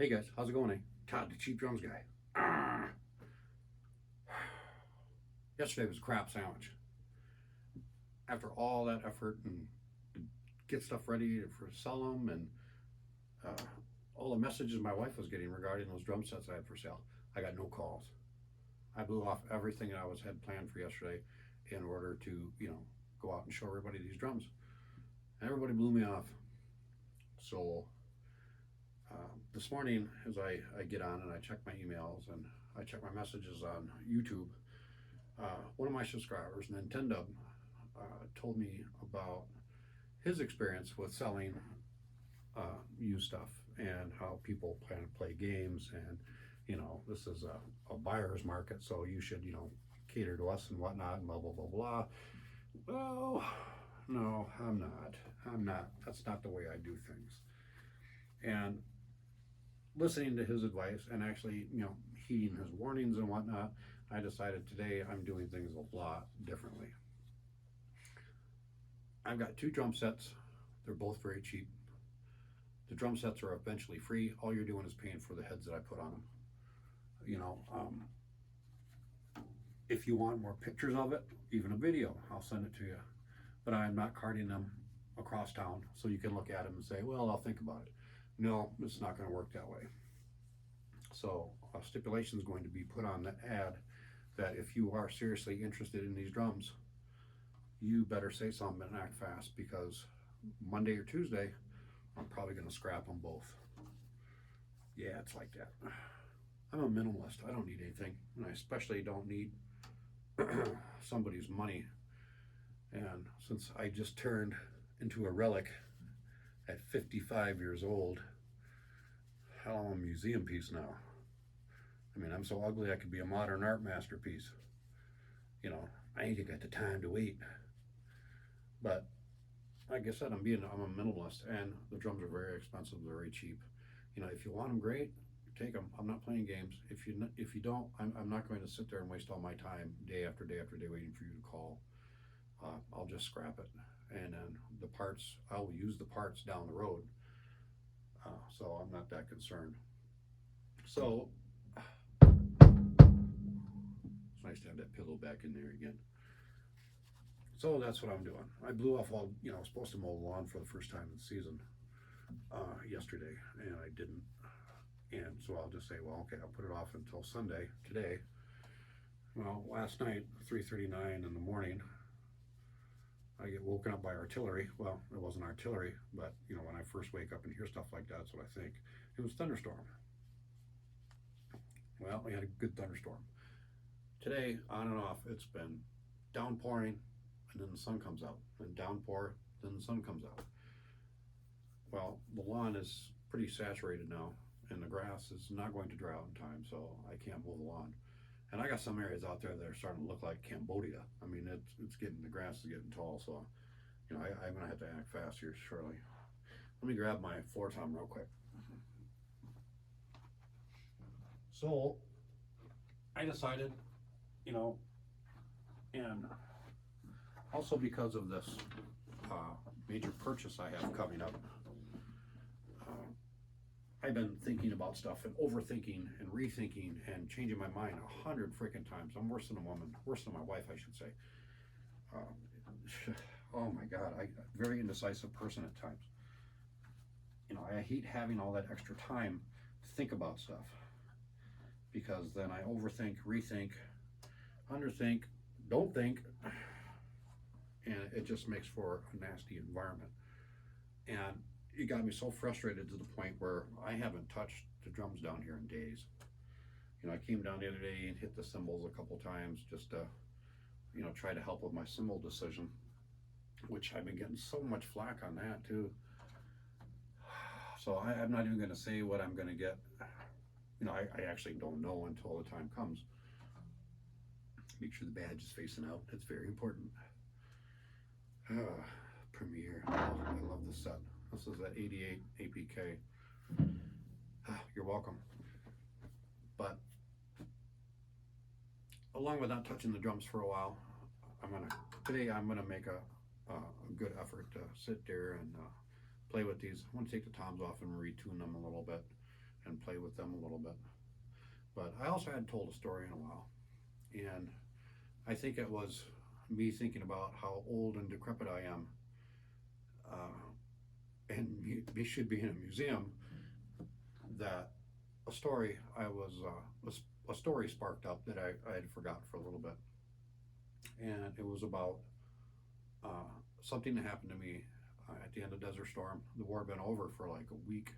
Hey guys, how's it going? Todd, the cheap drums guy. Ah. Yesterday was a crap sandwich. After all that effort and to get stuff ready for sell them and uh, all the messages my wife was getting regarding those drum sets I had for sale, I got no calls. I blew off everything that had planned for yesterday in order to go out and show everybody these drums. And everybody blew me off. So this morning, as I get on and I check my emails and I check my messages on YouTube, one of my subscribers, Nintendo, told me about his experience with selling used stuff and how people plan to play games. And this is a buyer's market, so you should cater to us and whatnot and blah blah blah blah. Well, no, I'm not. That's not the way I do things. And listening to his advice and actually heeding his warnings and whatnot, I decided today I'm doing things a lot differently. I've got two drum sets. They're both very cheap. The drum sets are eventually free. All you're doing is paying for the heads that I put on them. You know, um, if you want more pictures of it, even a video, I'll send it to you. But I'm not carting them across town so you can look at them and say, well, I'll think about it. No, it's not going to work that way. So a stipulation is going to be put on the ad that if you are seriously interested in these drums, you better say something and act fast, because Monday or Tuesday, I'm probably going to scrap them both. Yeah, it's like that. I'm a minimalist. I don't need anything, and I especially don't need somebody's money. And since I just turned into a relic at 55 years old, hell, I'm a museum piece now. I mean, I'm so ugly I could be a modern art masterpiece. I ain't got the time to wait. But like I said, I'm a minimalist, and the drums are very expensive, they're very cheap. If you want them, great, take them. I'm not playing games. If you don't, I'm not going to sit there and waste all my time day after day after day waiting for you to call. I'll just scrap it, and then the parts, I will use the parts down the road. So I'm not that concerned. So it's nice to have that pillow back in there again. So that's what I'm doing. I blew off all, I was supposed to mow the lawn for the first time in the season yesterday, and I didn't. And so I'll just say, well, okay, I'll put it off until Sunday, today. Well, last night, 3:39 in the morning, I get woken up by artillery. Well, it wasn't artillery, but when I first wake up and hear stuff like that, that's what I think. It was thunderstorm. Well, we had a good thunderstorm. Today, on and off, it's been downpouring, and then the sun comes out, and downpour, then the sun comes out. Well, the lawn is pretty saturated now, and the grass is not going to dry out in time, so I can't mow the lawn. And I got some areas out there that are starting to look like Cambodia. I mean, it's getting, the grass is getting tall, so I'm gonna have to act fast here shortly. Let me grab my floor tom real quick. So I decided, and also because of this major purchase I have coming up, I've been thinking about stuff and overthinking and rethinking and changing my mind 100 freaking times. I'm worse than a woman, worse than my wife, I should say. Oh my God, I'm a very indecisive person at times. I hate having all that extra time to think about stuff, because then I overthink, rethink, underthink, don't think, and it just makes for a nasty environment. And it got me so frustrated to the point where I haven't touched the drums down here in days. I came down the other day and hit the cymbals a couple times just to, try to help with my cymbal decision, which I've been getting so much flack on that too. So I'm not even going to say what I'm going to get. I actually don't know until the time comes. Make sure the badge is facing out. That's very important. Premiere. Oh, I love this set. This is that 88 APK. You're welcome. But along with not touching the drums for a while, today I'm gonna make a good effort to sit there and play with these. I want to take the toms off and retune them a little bit, and play with them a little bit. But I also hadn't told a story in a while, and I think it was me thinking about how old and decrepit I am, and me should be in a museum. That a story a story sparked up that I had forgotten for a little bit, and it was about something that happened to me at the end of Desert Storm. The war had been over for like a week,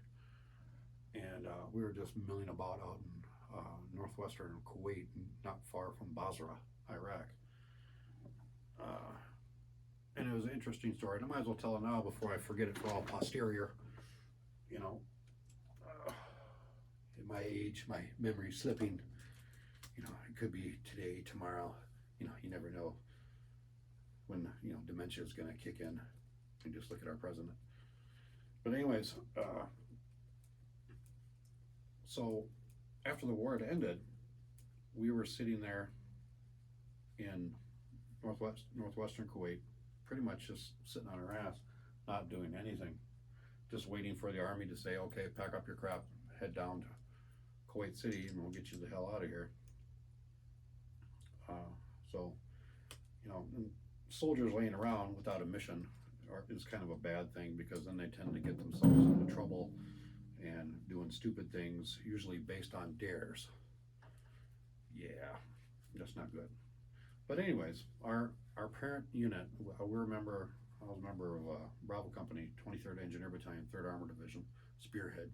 and we were just milling about out in northwestern Kuwait, not far from Basra, Iraq. Uh, and it was an interesting story. And I might as well tell it now before I forget it for all posterior. You know, at my age, my memory's slipping. You know, it could be today, tomorrow. You know, you never know when dementia is going to kick in. And just look at our president. But anyways, so after the war had ended, we were sitting there in northwestern Kuwait, pretty much just sitting on our ass, not doing anything, just waiting for the army to say, okay, pack up your crap, head down to Kuwait City, and we'll get you the hell out of here. So, soldiers laying around without a mission is kind of a bad thing, because then they tend to get themselves into trouble and doing stupid things, usually based on dares. Yeah, that's not good. But anyways, our parent unit, I was a member of Bravo Company, 23rd Engineer Battalion, 3rd Armored Division, Spearhead.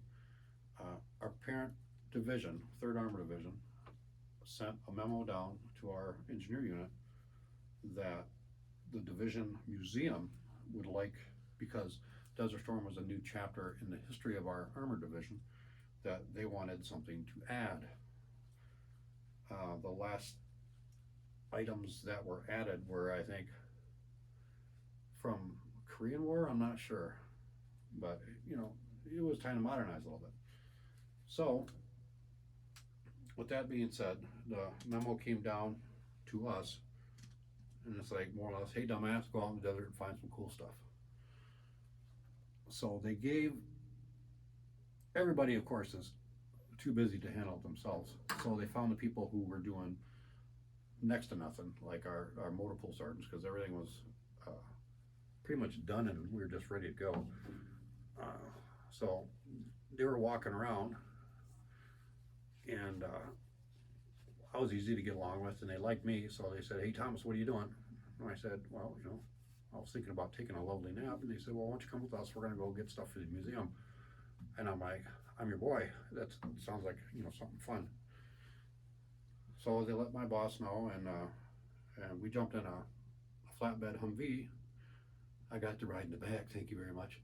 Our parent division, 3rd Armored Division, sent a memo down to our engineer unit that the division museum would like, because Desert Storm was a new chapter in the history of our armored division, that they wanted something to add. The last items that were added were, I think, from Korean War, I'm not sure, but it was time to modernize a little bit. So with that being said, the memo came down to us, and it's like more or less, hey dumbass, go out in the desert and find some cool stuff. So they gave, everybody of course is too busy to handle it themselves, so they found the people who were doing next to nothing, like our motor pool sergeants, because everything was pretty much done and we were just ready to go. So they were walking around, and I was easy to get along with, and they liked me, so they said, hey Thomas, what are you doing? And I said, well, I was thinking about taking a lovely nap. And they said, well, why don't you come with us, we're going to go get stuff for the museum. And I'm like, I'm your boy, that sounds like something fun. So they let my boss know, and we jumped in a flatbed Humvee. I got to ride in the back, thank you very much.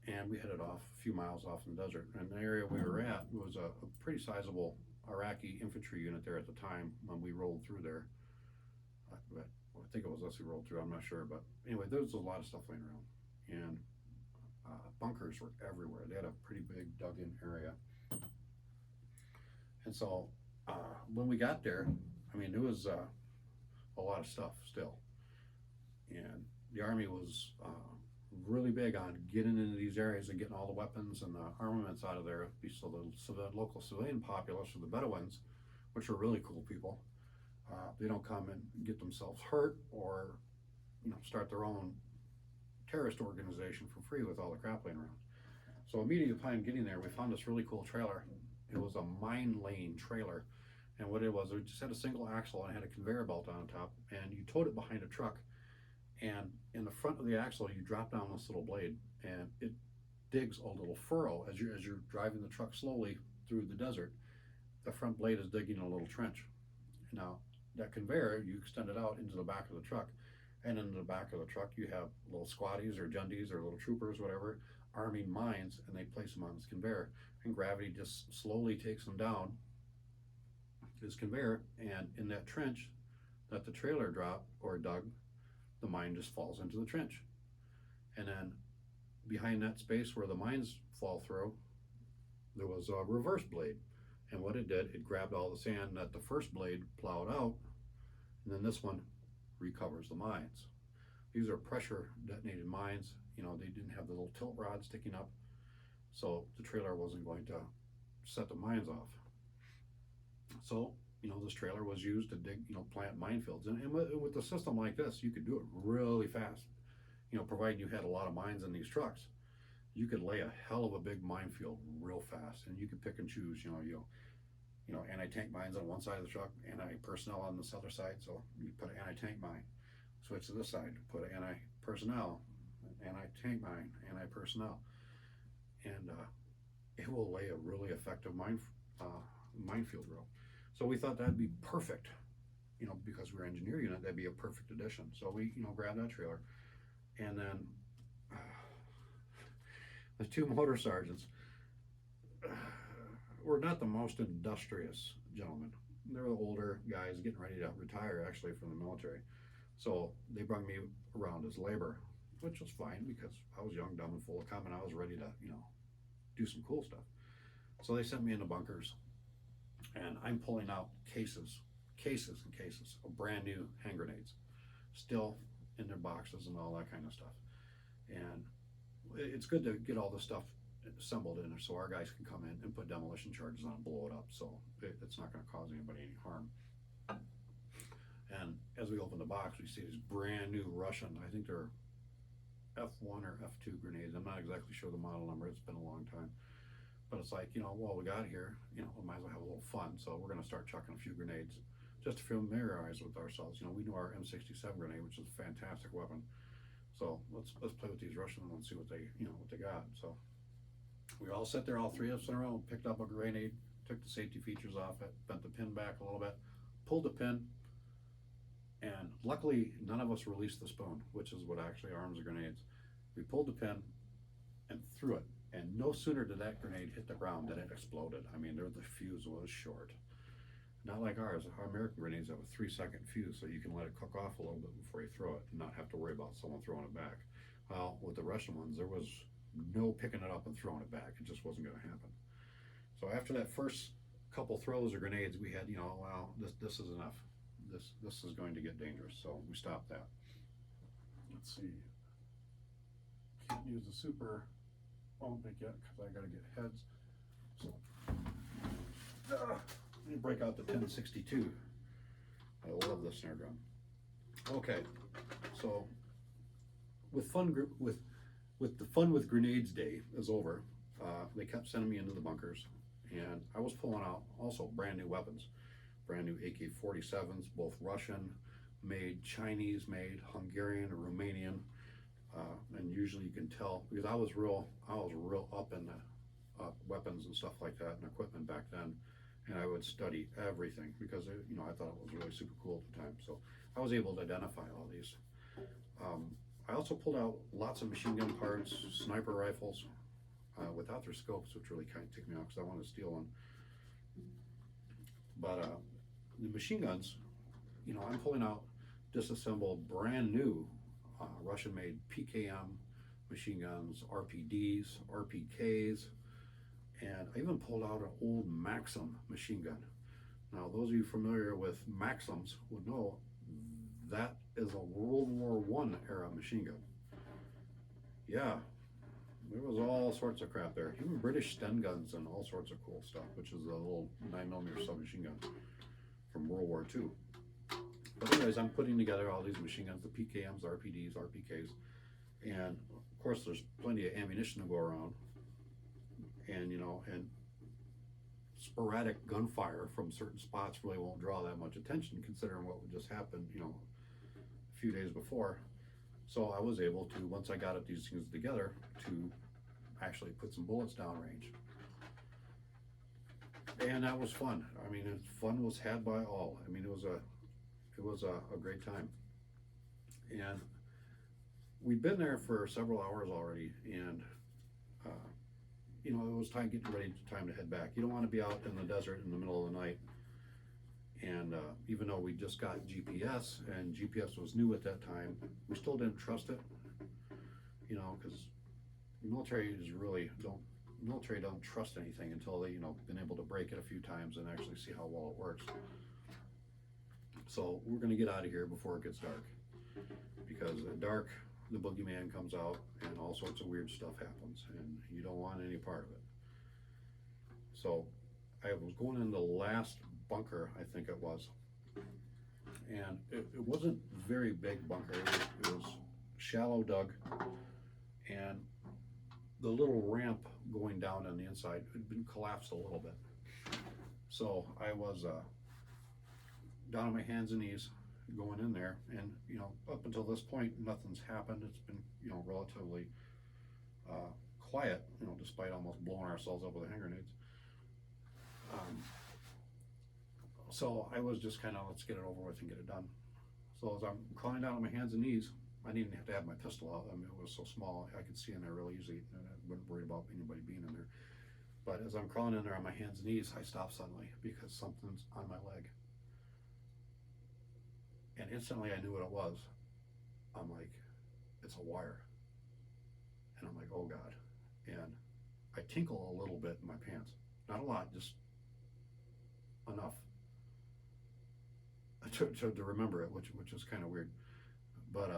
And we headed off a few miles off in the desert. And the area we were at was a pretty sizable Iraqi infantry unit there at the time when we rolled through there. I think it was us who rolled through, I'm not sure. But anyway, there was a lot of stuff laying around. And bunkers were everywhere. They had a pretty big dug-in area. And so when we got there, I mean, there was a lot of stuff still. And the Army was really big on getting into these areas and getting all the weapons and the armaments out of there, so the local civilian populace, or the Bedouins, which are really cool people, they don't come and get themselves hurt or start their own terrorist organization for free with all the crap laying around. So immediately upon getting there, we found this really cool trailer. It was a mine lane trailer, and what it was, it just had a single axle and it had a conveyor belt on top, and you towed it behind a truck, and in the front of the axle you drop down this little blade, and it digs a little furrow as you're driving the truck slowly through the desert. The front blade is digging a little trench. Now that conveyor, you extend it out into the back of the truck, and in the back of the truck you have little squaddies or jundies or little troopers, whatever, arming mines, and they place them on this conveyor, and gravity just slowly takes them down this conveyor, and in that trench that the trailer dropped or dug, the mine just falls into the trench. And then behind that space where the mines fall through, there was a reverse blade, and what it did, it grabbed all the sand that the first blade plowed out, and then this one recovers the mines. These are pressure detonated mines. They didn't have the little tilt rod sticking up, so the trailer wasn't going to set the mines off. So, this trailer was used to dig, plant minefields. And with a system like this, you could do it really fast. Provided you had a lot of mines in these trucks, you could lay a hell of a big minefield real fast, and you could pick and choose. Anti-tank mines on one side of the truck, anti-personnel on this other side. So you put an anti-tank mine, switch to this side, put an anti-personnel, anti-tank mine, anti-personnel, and it will lay a really effective minefield row. So we thought that'd be perfect, because we're engineer unit, that'd be a perfect addition. So we, grabbed that trailer, and then the two motor sergeants were not the most industrious gentlemen. They were the older guys getting ready to retire, actually, from the military. So they brought me around as labor, which was fine because I was young, dumb, and full of cum, and I was ready to, do some cool stuff. So they sent me into bunkers, and I'm pulling out cases and cases of brand new hand grenades, still in their boxes and all that kind of stuff. And it's good to get all this stuff assembled in there so our guys can come in and put demolition charges on and blow it up, so it's not going to cause anybody any harm. And as we open the box, we see these brand new Russian, I think they're F1 or F2 grenades. I'm not exactly sure the model number, it's been a long time. But it's like, well, we got here, we might as well have a little fun. So we're going to start chucking a few grenades just to familiarize with ourselves. We knew our M67 grenade, which is a fantastic weapon. So let's play with these Russian ones and see what they, what they got. So we all sat there, all three of us in a row, picked up a grenade, took the safety features off it, bent the pin back a little bit, pulled the pin, and luckily none of us released the spoon, which is what actually arms the grenades. We pulled the pin and threw it, and no sooner did that grenade hit the ground than it exploded. I mean, the fuse was short. Not like ours. Our American grenades have a 3-second fuse, so you can let it cook off a little bit before you throw it and not have to worry about someone throwing it back. Well, with the Russian ones, there was no picking it up and throwing it back. It just wasn't going to happen. So after that first couple throws of grenades, we had, well, this is enough. This is going to get dangerous. So we stopped that. Let's see. Can't use the super Olympic yet because I got to get heads. So let me break out the 1062. I love this snare drum. Okay, so with the fun with grenades day is over. They kept sending me into the bunkers, and I was pulling out also brand new weapons, brand new AK-47s, both Russian made, Chinese made, Hungarian or Romanian, and usually you can tell because I was real up in the weapons and stuff like that and equipment back then, and I would study everything because I thought it was really super cool at the time. So I was able to identify all these. I also pulled out lots of machine gun parts, sniper rifles, without their scopes, which really kind of ticked me off because I wanted to steal one. But the machine guns, I'm pulling out disassembled, brand new Russian-made PKM machine guns, RPDs, RPKs, and I even pulled out an old Maxim machine gun. Now, those of you familiar with Maxims would know that is a World War I era machine gun. Yeah, there was all sorts of crap there. Even British Sten guns and all sorts of cool stuff, which is a little 9mm submachine gun from World War II. But anyways, I'm putting together all these machine guns, the PKMs, RPDs, RPKs, and of course there's plenty of ammunition to go around, and and sporadic gunfire from certain spots really won't draw that much attention considering what would just happen, a few days before. So I was able to, once I got these things together, to actually put some bullets downrange. And that was fun. I mean, fun was had by all. I mean, it was a great time. And we'd been there for several hours already, and it was time getting ready, time to head back. You don't want to be out in the desert in the middle of the night. And even though we just got GPS, and GPS was new at that time, we still didn't trust it, because military don't trust anything until they, been able to break it a few times and actually see how well it works. So we're going to get out of here before it gets dark, because at dark, the boogeyman comes out and all sorts of weird stuff happens, and you don't want any part of it. So I was going in the last bunker, I think it was, and it wasn't very big bunker. It was shallow dug, and the little ramp going down on the inside had been collapsed a little bit. So I was down on my hands and knees going in there, and up until this point nothing's happened. It's been relatively quiet, despite almost blowing ourselves up with hand grenades. So I was just kind of, let's get it over with and get it done. So as I'm crawling down on my hands and knees, I didn't have to have my pistol out. I mean, it was so small, I could see in there real easy, and I wasn't worried about anybody being in there. But as I'm crawling in there on my hands and knees, I stop suddenly because something's on my leg. And instantly I knew what it was. I'm like, it's a wire. And I'm like, oh God. And I tinkle a little bit in my pants. Not a lot, just enough to remember it, which is kind of weird. But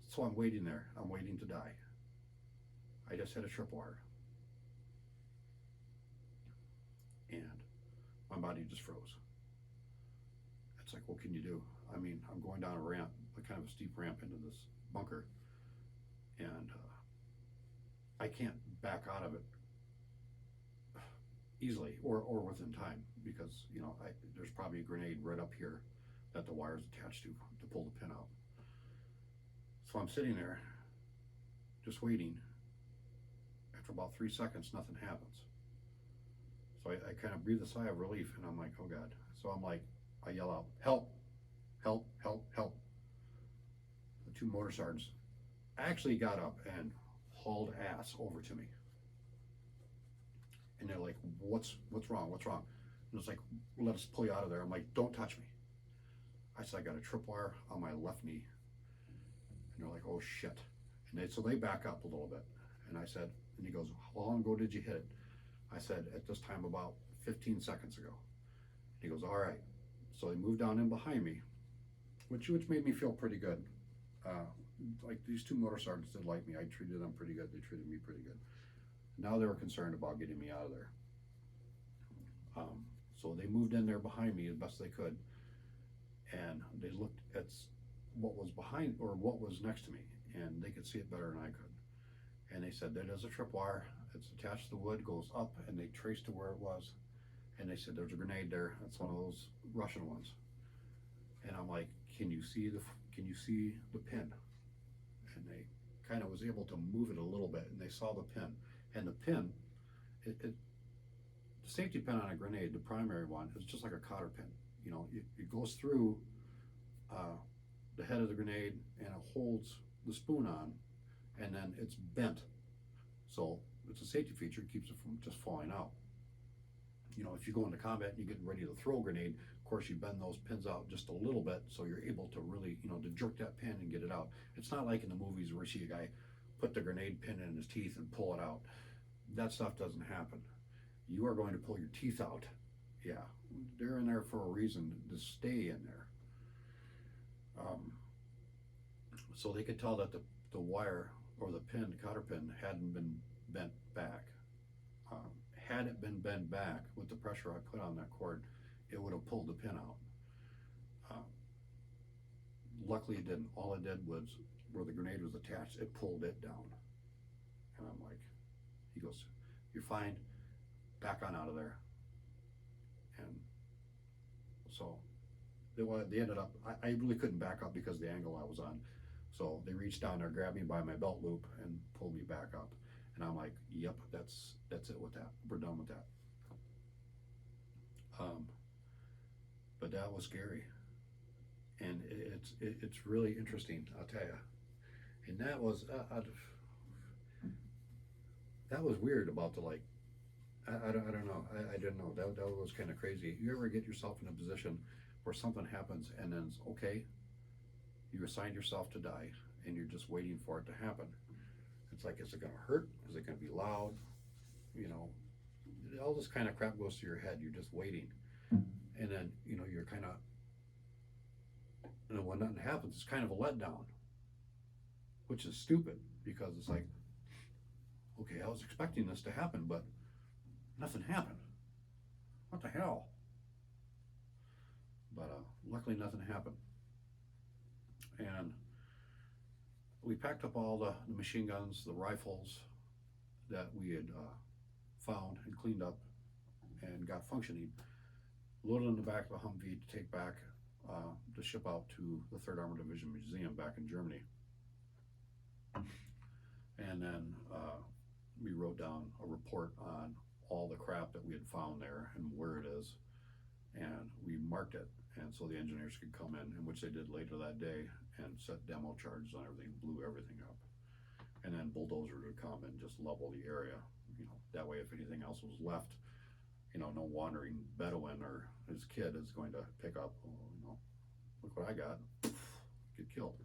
so I'm waiting there. I'm waiting to die. I just hit a tripwire. And my body just froze. It's like, what can you do? I mean, I'm going down a ramp, a kind of a steep ramp into this bunker, and I can't back out of it easily or within time, because there's probably a grenade right up here that the wire's attached to pull the pin out. So I'm sitting there just waiting. After about 3 seconds, nothing happens. So I kind of breathe a sigh of relief, and I'm like, oh God. So I'm like, I yell out, help, help, help, help. The 2 motor sergeants actually got up and hauled ass over to me. And they're like, what's wrong? What's wrong? And it's like, let us pull you out of there. I'm like, don't touch me. I said, I got a tripwire on my left knee. And they're like, oh shit. And so they back up a little bit. And I said, and he goes, how long ago did you hit it? I said, at this time about 15 seconds ago. And he goes, all right. So they moved down in behind me, which made me feel pretty good. Like these 2 motor sergeants did like me. I treated them pretty good. They treated me pretty good. Now they were concerned about getting me out of there. So they moved in there behind me as best they could, and they looked at what was behind, or what was next to me, and they could see it better than I could. And they said, that is a tripwire. It's attached to the wood, goes up, and they traced to where it was. And they said, there's a grenade there. That's one of those Russian ones. And I'm like, can you see the pin? And they kind of was able to move it a little bit, and they saw the pin. And the pin, the safety pin on a grenade, the primary one, is just like a cotter pin. It goes through the head of the grenade, and it holds the spoon on, and then it's bent. So it's a safety feature, it keeps it from just falling out. If you go into combat and you're getting ready to throw a grenade, of course you bend those pins out just a little bit so you're able to really, to jerk that pin and get it out. It's not like in the movies where you see a guy put the grenade pin in his teeth and pull it out. That stuff doesn't happen. You are going to pull your teeth out. Yeah, they're in there for a reason, to stay in there. So they could tell that the wire, or the pin, cotter pin, hadn't been bent back. Had it been bent back with the pressure I put on that cord, it would have pulled the pin out. Luckily it didn't. All it did was, where the grenade was attached, it pulled it down. And I'm like, he goes, you're fine, back on out of there. And so they ended up, I really couldn't back up because of the angle I was on. So they reached down there, grabbed me by my belt loop, and pulled me back up. And I'm like, yep, that's it with that. We're done with that. But that was scary. And it's really interesting, I'll tell you. And that was weird about the, like, I don't know. I didn't know. That was kind of crazy. You ever get yourself in a position where something happens and then it's okay, you assigned yourself to die and you're just waiting for it to happen. It's like, is it going to hurt? Is it going to be loud? All this kind of crap goes through your head. You're just waiting. And then, you're kind of, when nothing happens, it's kind of a letdown, which is stupid, because it's like, okay, I was expecting this to happen, but nothing happened. What the hell? But luckily nothing happened. And we packed up all the machine guns, the rifles that we had found and cleaned up and got functioning, loaded in the back of the Humvee to take back to ship out to the 3rd Armored Division Museum back in Germany. And then we wrote down a report on all the crap that we had found there and where it is, and we marked it, and so the engineers could come in which they did later that day, and set demo charges on everything, blew everything up, and then bulldozers would come and just level the area, you know, that way if anything else was left, you know, no wandering Bedouin or his kid is going to pick up, oh, you know, look what I got, get killed.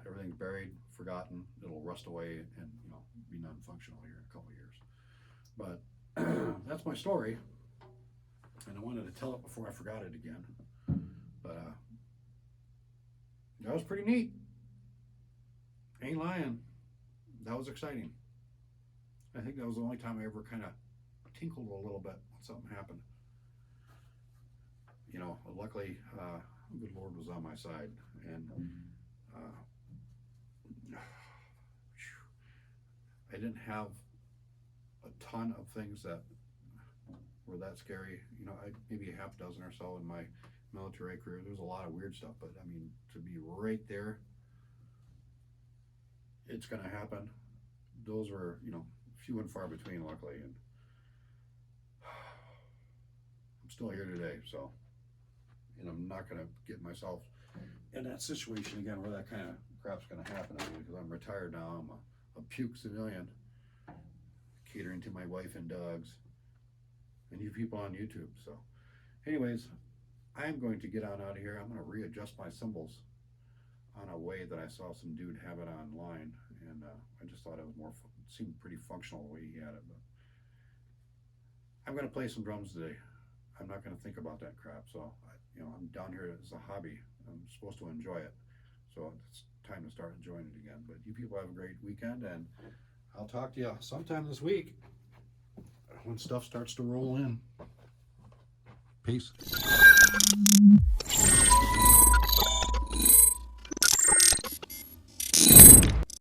Everything's buried, forgotten, it'll rust away and, you know, be non-functional here in a couple of years. But that's my story, and I wanted to tell it before I forgot it again. But that was pretty neat. Ain't lying. That was exciting. I think that was the only time I ever kind of tinkled a little bit when something happened. You know, luckily, the good Lord was on my side, and I didn't have a ton of things that were that scary. You know, maybe a half dozen or so in my military career. There's a lot of weird stuff, but I mean, to be right there, it's going to happen. Those were, you know, few and far between, luckily, and I'm still here today. So, and I'm not going to get myself in that situation again where that kind of crap's going to happen. I mean, because I'm retired now. I'm a puke civilian, catering to my wife and dogs and you people on YouTube. So anyways, I'm going to get on out of here. I'm going to readjust my symbols on a way that I saw some dude have it online, and I just thought it was more seemed pretty functional the way he had it. But I'm going to play some drums today. I'm not going to think about that crap. So you know, I'm down here as a hobby. I'm supposed to enjoy it, so it's time to start enjoying it again. But you people have a great weekend, and I'll talk to you sometime this week when stuff starts to roll in. Peace.